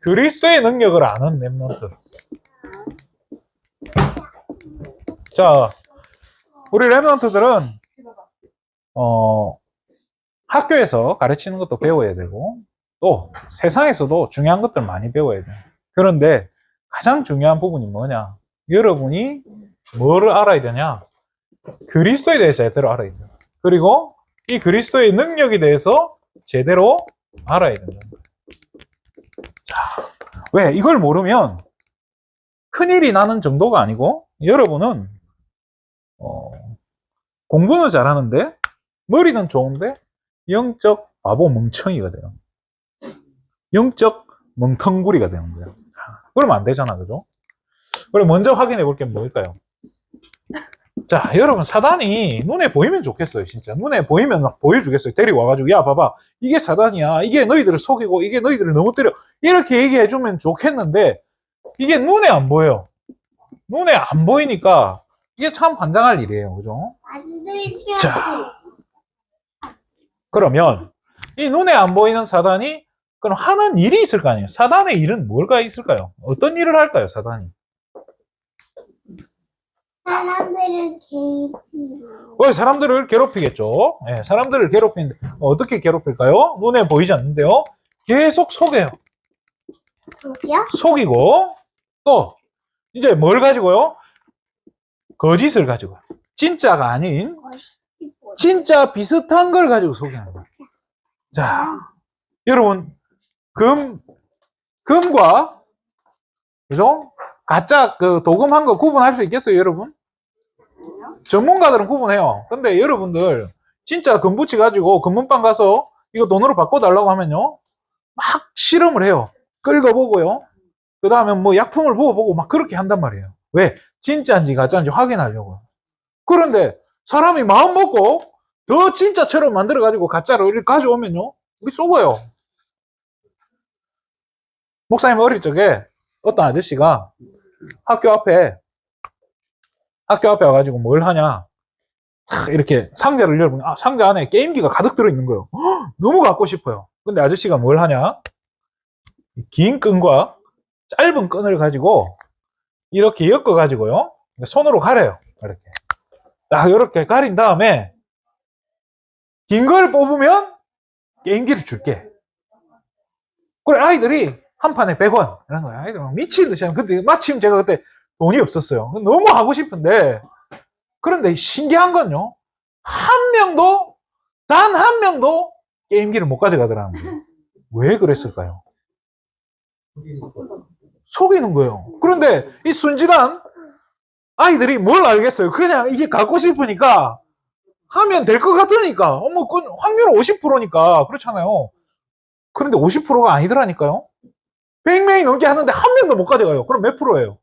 그리스도의 능력을 아는 렘넌트. 자, 우리 렘넌트들은 학교에서 가르치는 것도 배워야 되고 또 세상에서도 중요한 것들 많이 배워야 돼요. 그런데 가장 중요한 부분이 뭐냐? 여러분이 뭐를 알아야 되냐? 그리스도에 대해서 제대로 알아야 돼요. 그리고 이 그리스도의 능력에 대해서 제대로 알아야 된다. 자, 왜? 이걸 모르면 큰일이 나는 정도가 아니고 여러분은 공부는 잘하는데 머리는 좋은데 영적 바보 멍청이가 돼요. 영적 멍텅구리가 되는 거예요. 그러면 안 되잖아, 그죠? 그럼 먼저 확인해 볼 게 뭘까요? 자, 여러분, 사단이 눈에 보이면 좋겠어요, 진짜. 눈에 보이면 막 보여주겠어요. 데리고 와가지고, 야, 봐봐. 이게 사단이야. 이게 너희들을 속이고, 이게 너희들을 너무 때려. 이렇게 얘기해주면 좋겠는데, 이게 눈에 안 보여요. 눈에 안 보이니까, 이게 참 환장할 일이에요, 그죠? 자, 그러면, 이 눈에 안 보이는 사단이, 그럼 하는 일이 있을 거 아니에요? 사단의 일은 뭘가 있을까요? 어떤 일을 할까요, 사단이? 사람들을 괴롭히고. 사람들을 괴롭히겠죠. 네, 사람들을 괴롭히는데 어떻게 괴롭힐까요? 눈에 보이지 않는데요. 계속 속여요. 저기요? 속이고 또 이제 뭘 가지고요? 거짓을 가지고요. 진짜가 아닌 진짜 비슷한 걸 가지고 속이는 거예요. 자, 여러분 금과 그죠? 가짜 그 도금한 거 구분할 수 있겠어요, 여러분? 전문가들은 구분해요. 근데 여러분들 진짜 금붙이 가지고 금문방 가서 이거 돈으로 바꿔달라고 하면요 막 실험을 해요. 긁어보고요. 그 다음에 뭐 약품을 부어보고 막 그렇게 한단 말이에요. 왜? 진짜인지 가짜인지 확인하려고요. 그런데 사람이 마음 먹고 더 진짜처럼 만들어가지고 가짜로 이렇게 가져오면요 우리 쏘고요. 목사님 어릴 적에 어떤 아저씨가 학교 앞에 와가지고 뭘 하냐 이렇게 상자를 열어보면 상자 안에 게임기가 가득 들어있는 거예요. 너무 갖고 싶어요. 근데 아저씨가 뭘 하냐? 긴 끈과 짧은 끈을 가지고 이렇게 엮어 가지고요 손으로 가려요. 이렇게 딱 이렇게 가린 다음에 긴 걸 뽑으면 게임기를 줄게. 그래 아이들이 한 판에 100원 이런 거야. 아이들 미친 듯이 하면 근데 마침 제가 그때 돈이 없었어요. 너무 하고 싶은데 그런데 신기한 건요 한 명도 단 한 명도 게임기를 못 가져가더라는 거예요. 왜 그랬을까요? 속이는 거예요. 그런데 이 순진한 아이들이 뭘 알겠어요? 그냥 이게 갖고 싶으니까 하면 될 것 같으니까 뭐 확률은 50%니까 그렇잖아요. 그런데 50%가 아니더라니까요. 100명이 넘게 하는데 한 명도 못 가져가요. 그럼 몇 프로예요?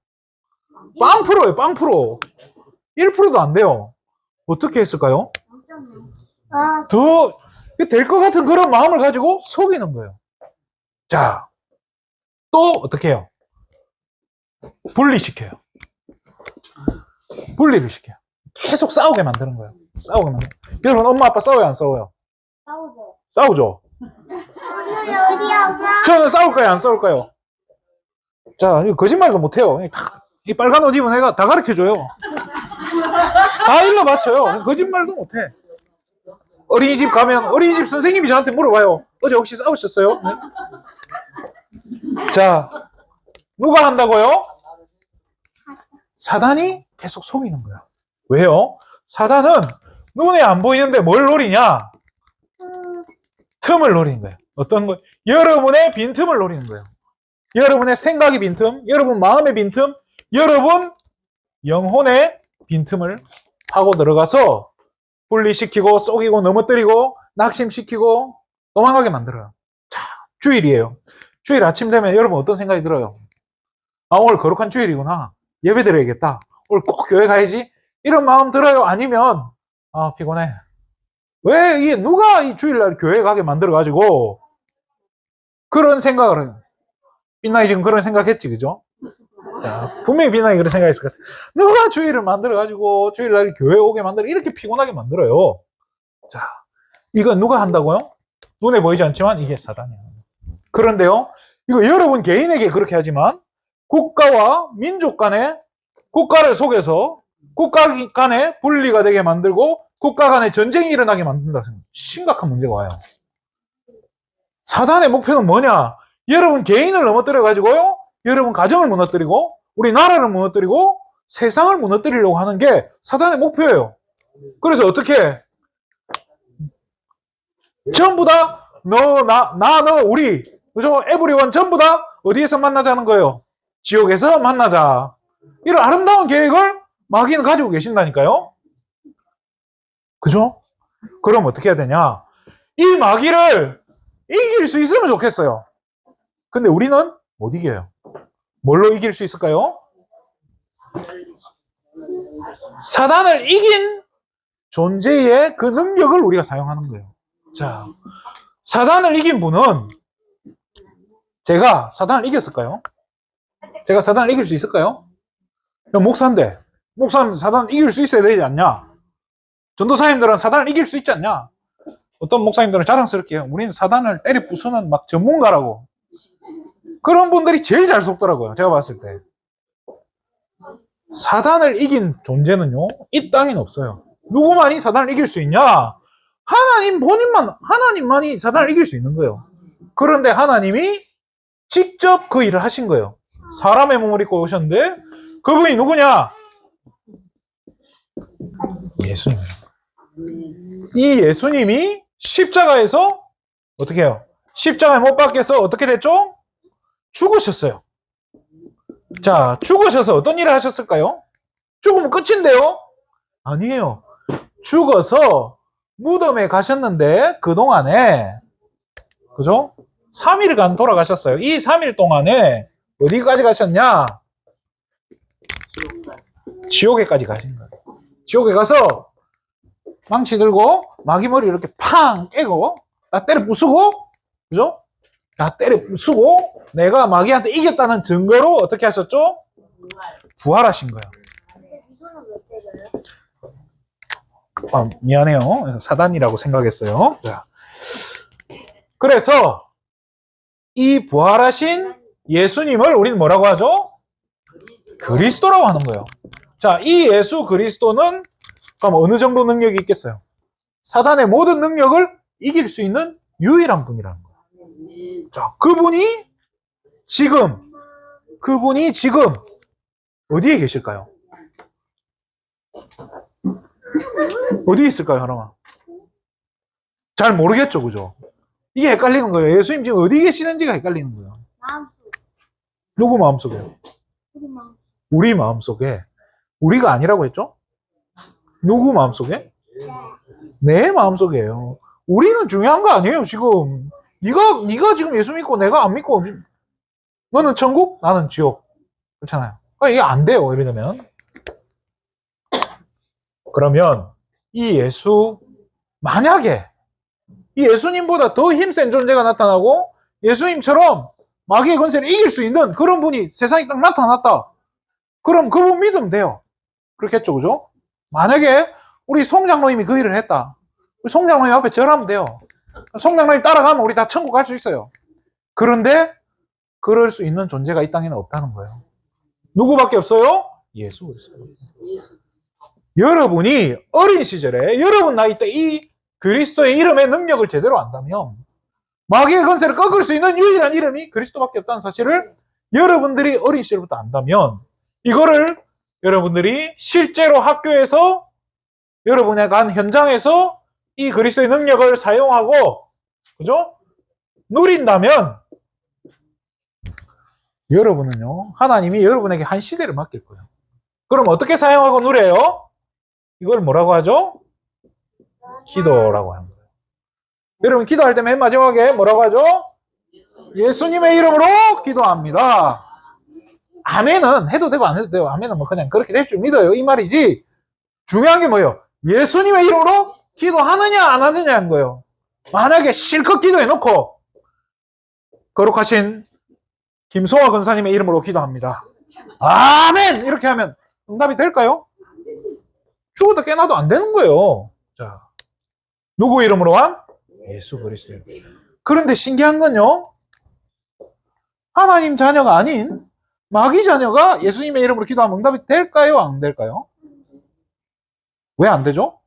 빵 프로예요. 빵 프로. 1%도 안 돼요. 어떻게 했을까요? 더 될 것 같은 그런 마음을 가지고 속이는 거예요. 자, 또 어떻게 해요? 분리시켜요. 분리를 시켜요. 계속 싸우게 만드는 거예요. 싸우게 만드는 거예요. 여러분 엄마 아빠 싸워요 안 싸워요? 싸우죠. 싸우죠. 오늘 우리 엄마. 저는 싸울까요 안 싸울까요? 자, 이거 거짓말도 못해요. 이 빨간 옷 입은 애가 다 가르쳐줘요. 다 일러 맞춰요. 거짓말도 못해. 어린이집 가면 어린이집 선생님이 저한테 물어봐요. 어제 혹시 싸우셨어요? 네? 자, 누가 한다고요? 사단이 계속 속이는 거야. 왜요? 사단은 눈에 안 보이는데 뭘 노리냐? 틈을 노리는 거예요. 어떤 거? 여러분의 빈틈을 노리는 거예요. 여러분의 생각의 빈틈, 여러분 마음의 빈틈, 여러분 영혼의 빈틈을 파고 들어가서 분리시키고 속이고 넘어뜨리고 낙심시키고 도망가게 만들어요. 자, 주일이에요. 주일 아침 되면 여러분 어떤 생각이 들어요? 오늘 거룩한 주일이구나. 예배 드려야겠다. 오늘 꼭 교회 가야지. 이런 마음 들어요? 아니면 피곤해. 왜 이게 누가 이 주일날 교회 가게 만들어가지고 그런 생각을 해요. 빛나이 지금 그런 생각했지, 그죠? 자, 분명히 빛나이 그런 생각했을 것 같아. 누가 주일을 만들어가지고 주일날 교회 오게 만들어 이렇게 피곤하게 만들어요. 자, 이건 누가 한다고요? 눈에 보이지 않지만 이게 사단이에요. 그런데요, 이거 여러분 개인에게 그렇게 하지만 국가와 민족 간에 국가를 속여서 국가 간에 분리가 되게 만들고 국가 간에 전쟁이 일어나게 만든다. 심각한 문제가 와요. 사단의 목표는 뭐냐? 여러분 개인을 넘어뜨려 가지고요. 여러분 가정을 무너뜨리고 우리 나라를 무너뜨리고 세상을 무너뜨리려고 하는 게 사단의 목표예요. 그래서 어떻게? 전부 다 너, 너, 우리, 그죠? 에브리원 전부 다 어디에서 만나자는 거예요? 지옥에서 만나자. 이런 아름다운 계획을 마귀는 가지고 계신다니까요. 그죠? 그럼 어떻게 해야 되냐? 이 마귀를 이길 수 있으면 좋겠어요. 근데 우리는 못 이겨요. 뭘로 이길 수 있을까요? 사단을 이긴 존재의 그 능력을 우리가 사용하는 거예요. 자, 사단을 이긴 분은 제가 사단을 이겼을까요? 제가 사단을 이길 수 있을까요? 목사인데 목사는 사단을 이길 수 있어야 되지 않냐? 전도사님들은 사단을 이길 수 있지 않냐? 어떤 목사님들은 자랑스럽게 해요. 우리는 사단을 때려 부수는 막 전문가라고. 그런 분들이 제일 잘 속더라고요. 제가 봤을 때. 사단을 이긴 존재는요, 이 땅에는 없어요. 누구만이 사단을 이길 수 있냐? 하나님 본인만, 하나님만이 사단을 이길 수 있는 거예요. 그런데 하나님이 직접 그 일을 하신 거예요. 사람의 몸을 입고 오셨는데, 그분이 누구냐? 예수님. 이 예수님이 십자가에서 어떻게 해요? 십자가에 못 박혀서 어떻게 됐죠? 죽으셨어요. 자, 죽으셔서 어떤 일을 하셨을까요? 죽으면 끝인데요? 아니에요. 죽어서 무덤에 가셨는데 그동안에 그죠? 3일간 돌아가셨어요. 이 3일 동안에 어디까지 가셨냐? 지옥에까지 가신 거예요. 지옥에 가서 망치 들고 마귀 머리 이렇게 팡 깨고 나 때려 부수고 그죠? 나 때려 부수고 내가 마귀한테 이겼다는 증거로 어떻게 하셨죠? 부활하신 거예요. 아, 미안해요. 사단이라고 생각했어요. 자, 그래서 이 부활하신 예수님을 우리는 뭐라고 하죠? 그리스도라고 하는 거예요. 자, 이 예수 그리스도는 그럼 어느 정도 능력이 있겠어요? 사단의 모든 능력을 이길 수 있는 유일한 분이라는 거예요. 자, 그분이 지금 어디에 계실까요? 어디 있을까요, 하나만? 잘 모르겠죠, 그죠? 이게 헷갈리는 거예요. 예수님 지금 어디 계시는지가 헷갈리는 거예요. 누구 마음속에요? 우리 마음속에. 우리가 아니라고 했죠? 누구 마음속에? 내 마음속에요. 우리는 중요한 거 아니에요, 지금. 네가 지금 예수 믿고 내가 안 믿고 너는 천국, 나는 지옥. 그렇잖아요. 그러니까 이게 안 돼요, 이러면. 그러면 이 예수 만약에 이 예수님보다 더 힘센 존재가 나타나고 예수님처럼 마귀의 권세를 이길 수 있는 그런 분이 세상에 딱 나타났다. 그럼 그분 믿으면 돼요. 그렇겠죠, 그죠? 만약에 우리 송장로님이 그 일을 했다. 우리 송장로님 앞에 절하면 돼요. 송장로님 따라가면 우리 다 천국 갈 수 있어요. 그런데 그럴 수 있는 존재가 이 땅에는 없다는 거예요. 누구밖에 없어요? 예수 그리스도. 여러분이 어린 시절에 여러분 나이 때 이 그리스도의 이름의 능력을 제대로 안다면 마귀의 권세를 꺾을 수 있는 유일한 이름이 그리스도밖에 없다는 사실을 여러분들이 어린 시절부터 안다면 이거를 여러분들이 실제로 학교에서 여러분의 간 현장에서 이 그리스도의 능력을 사용하고 그죠? 누린다면 여러분은요 하나님이 여러분에게 한 시대를 맡길 거예요. 그럼 어떻게 사용하고 누려요? 이걸 뭐라고 하죠? 기도라고 하는 거예요. 여러분 기도할 때 맨 마지막에 뭐라고 하죠? 예수님의 이름으로 기도합니다. 아멘은 해도 되고 안 해도 돼요. 아멘은 뭐 그냥 그렇게 될 줄 믿어요. 이 말이지. 중요한 게 뭐예요? 예수님의 이름으로 기도하느냐 안 하느냐인 거예요. 만약에 실컷 기도해놓고 거룩하신 김송화 권사님의 이름으로 기도합니다. 아멘! 이렇게 하면 응답이 될까요? 죽어도 깨나도 안 되는 거예요. 자, 누구 이름으로만? 예수 그리스도 이름. 그런데 신기한 건요. 하나님 자녀가 아닌 마귀 자녀가 예수님의 이름으로 기도하면 응답이 될까요? 안 될까요? 왜 안 되죠?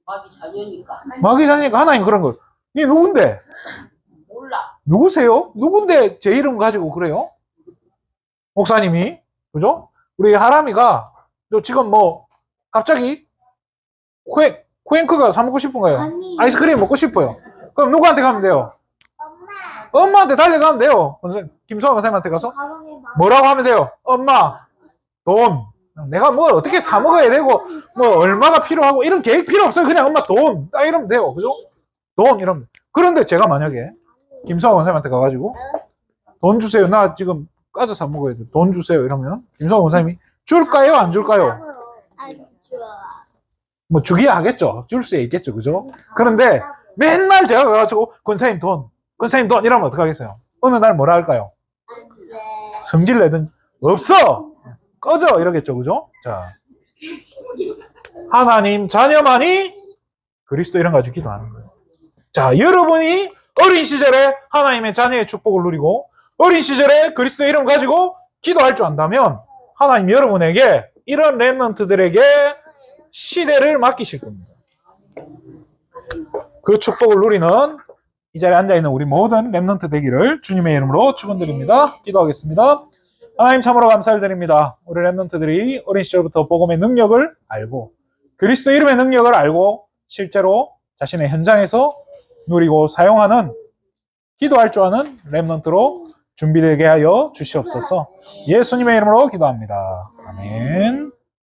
마귀 자녀니까. 마귀 자녀니까 하나님 그런 걸. 니 누군데? 몰라. 누구세요? 누군데 제 이름 가지고 그래요? 목사님이. 그죠? 우리 하람이가 지금 뭐 갑자기 쿠앤크가 사 먹고 싶은가요? 아니. 아이스크림 먹고 싶어요. 그럼 누구한테 가면 돼요? 엄마. 엄마한테 달려가면 돼요. 김성환 선생님한테 가서 가방에 막. 뭐라고 하면 돼요? 엄마, 돈. 내가 뭘 어떻게 사 먹어야 되고 뭐 얼마가 필요하고 이런 계획 필요 없어요. 그냥 엄마 돈. 딱 이러면 돼요. 그죠? 돈 이러면. 그런데 제가 만약에 김성환 선생님한테 가가지고 돈 주세요. 나 지금 과자 사 먹어야 돼. 돈 주세요. 이러면 김성환 선생님이 줄까요? 안 줄까요? 안 좋아. 뭐 주기야 하겠죠. 줄 수 있겠죠. 그죠? 그런데 맨날 제가 가가지고 권사님 돈 이러면 어떡하겠어요? 어느 날 뭐라 할까요? 안 돼. 성질 내든 없어! 꺼져! 이러겠죠. 그죠? 자. 하나님 자녀만이 그리스도 이름 가지고 기도하는 거예요. 자, 여러분이 어린 시절에 하나님의 자녀의 축복을 누리고 어린 시절에 그리스도 이름 가지고 기도할 줄 안다면 하나님 여러분에게 이런 렘넌트들에게 시대를 맡기실 겁니다. 그 축복을 누리는 이 자리에 앉아있는 우리 모든 렘넌트 되기를 주님의 이름으로 축원드립니다. 기도하겠습니다. 하나님 참으로 감사를 드립니다. 우리 렘넌트들이 어린 시절부터 복음의 능력을 알고 그리스도 이름의 능력을 알고 실제로 자신의 현장에서 누리고 사용하는 기도할 줄 아는 렘넌트로 준비되게 하여 주시옵소서. 예수님의 이름으로 기도합니다. 아멘.